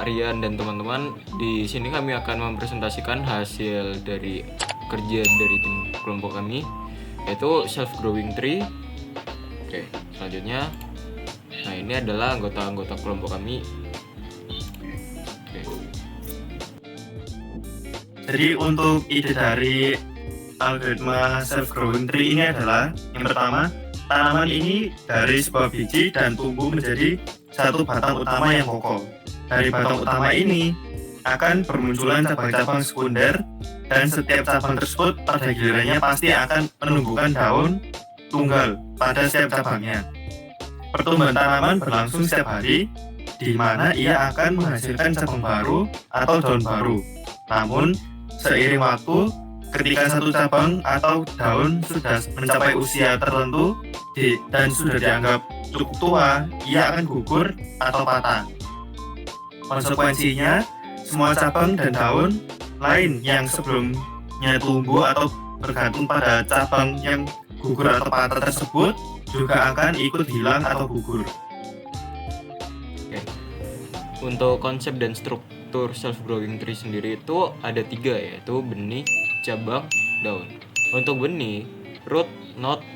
Aryan dan teman-teman. Di sini kami akan mempresentasikan hasil dari kerja dari tim kelompok kami, yaitu self growing tree. Oke, selanjutnya, nah ini adalah anggota-anggota kelompok kami. Oke. Jadi untuk ide dari algoritma self growing tree ini adalah yang pertama, tanaman ini dari sebuah biji dan tumbuh menjadi satu batang utama yang kokoh. Dari batang utama ini akan bermunculan cabang-cabang sekunder, dan setiap cabang tersebut pada gilirannya pasti akan menumbuhkan daun tunggal pada setiap cabangnya. Pertumbuhan tanaman berlangsung setiap hari, di mana ia akan menghasilkan cabang baru atau daun baru. Namun, seiring waktu, ketika satu cabang atau daun sudah mencapai usia tertentu dan sudah dianggap cukup tua, ia akan gugur atau patah. Konsekuensinya, semua cabang dan daun lain yang sebelumnya tumbuh atau bergantung pada cabang yang gugur atau patah tersebut juga akan ikut hilang atau gugur. Oke. Untuk konsep dan struktur self growing tree sendiri itu ada 3, yaitu benih, cabang, daun. Untuk benih, root, node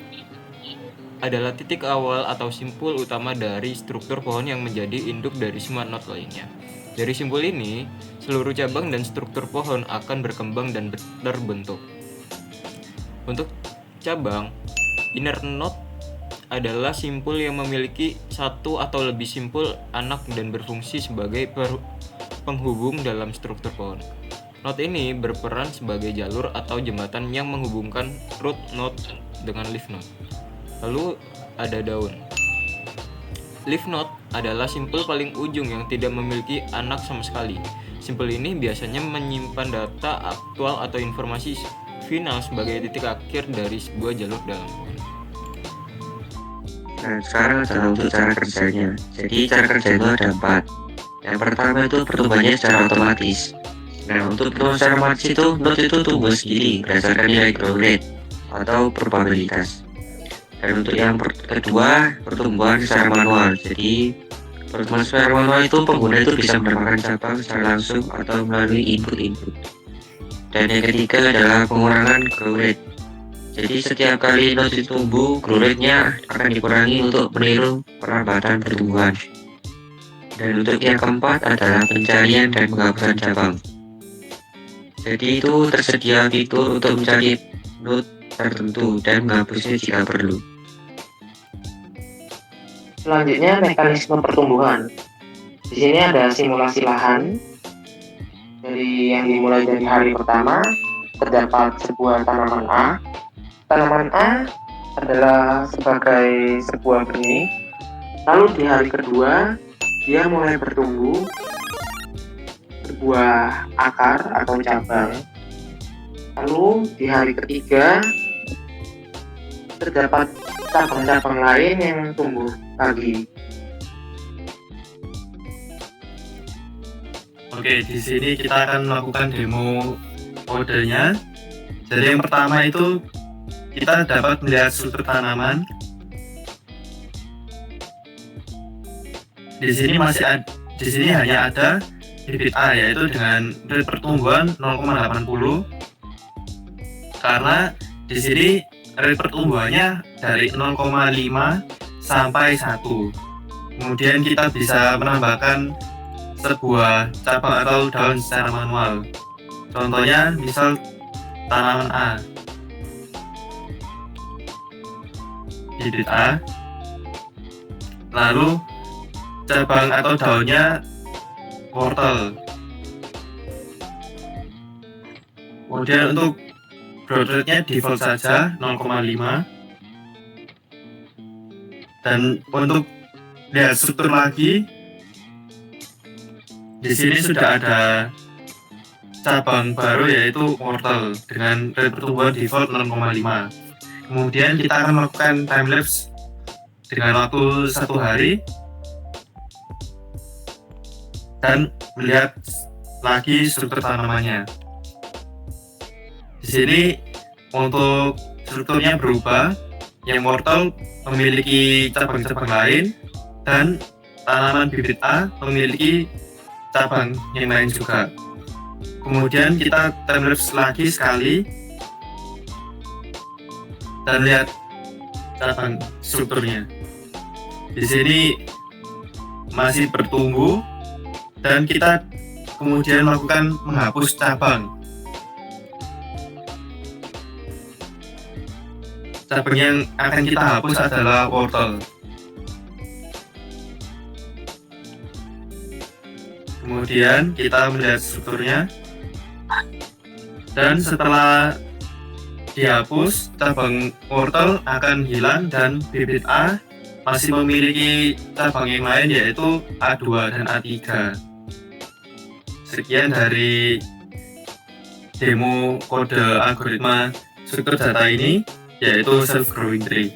adalah titik awal atau simpul utama dari struktur pohon yang menjadi induk dari semua node lainnya. Dari simpul ini, seluruh cabang dan struktur pohon akan berkembang dan terbentuk. Untuk cabang, inner node adalah simpul yang memiliki satu atau lebih simpul anak dan berfungsi sebagai penghubung dalam struktur pohon. Node ini berperan sebagai jalur atau jembatan yang menghubungkan root node dengan leaf node. Lalu ada daun. Leaf node adalah simpul paling ujung yang tidak memiliki anak sama sekali. Simpul ini biasanya menyimpan data aktual atau informasi final sebagai titik akhir dari sebuah jalur dalam pohon. Nah, sekarang adalah untuk cara kerjanya. Jadi cara kerjanya ada 4. Yang pertama itu pertumbuhannya secara otomatis. Nah, untuk pertumbuhan secara otomatis itu node itu tumbuh sendiri berdasarkan nilai growth rate atau probabilitas. Dan untuk yang kedua, pertumbuhan secara manual. Jadi pertumbuhan secara manual itu pengguna itu bisa mendapatkan cabang secara langsung atau melalui input-input. Dan yang ketiga adalah pengurangan growth rate. Jadi setiap kali node itu tumbuh, growth rate-nya akan dikurangi untuk meniru perlambatan pertumbuhan. Dan untuk yang keempat adalah pencarian dan penghapusan cabang. Jadi itu tersedia fitur untuk mencari node tertentu dan menghapusnya jika perlu. Selanjutnya, mekanisme pertumbuhan. Di sini ada simulasi lahan. Yang dimulai dari hari pertama, terdapat sebuah tanaman A. Tanaman A adalah sebagai sebuah benih. Lalu di hari kedua, dia mulai bertumbuh sebuah akar atau cabang. Lalu di hari ketiga, terdapat cabang-cabang lain yang tumbuh lagi. Oke, di sini kita akan melakukan demo kodenya. Jadi yang pertama itu kita dapat melihat struktur tanaman. Di sini hanya ada bibit A, yaitu dengan rate pertumbuhan 0,80. Karena di sini rate pertumbuhannya dari 0,5 sampai 1. Kemudian kita bisa menambahkan sebuah cabang atau daun secara manual. Contohnya misal tanaman A, bibit A, lalu cabang atau daunnya wortel. Kemudian untuk growth rate-nya default saja 0,5. Dan untuk lihat struktur lagi, di sini sudah ada cabang baru yaitu wortel dengan rate pertumbuhan default 0,5. Kemudian kita akan melakukan time lapse dengan waktu 1 hari dan melihat lagi struktur tanamannya. Di sini untuk strukturnya berubah. Yang wortel memiliki cabang-cabang lain dan tanaman bibit A memiliki cabang yang lain juga. Kemudian kita timelapse lagi sekali dan lihat cabang strukturnya. Di sini masih bertumbuh dan kita kemudian melakukan menghapus cabang. Cabang yang akan kita hapus adalah wortel. Kemudian kita melihat strukturnya, dan setelah dihapus, cabang wortel akan hilang dan bibit A masih memiliki cabang yang lain, yaitu A2 dan A3. Sekian dari demo kode algoritma struktur data ini, yaitu self-growing tree.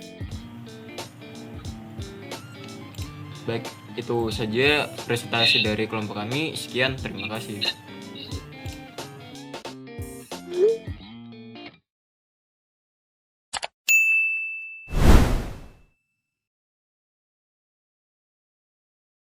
Baik, itu saja presentasi dari kelompok kami. Sekian, terima kasih.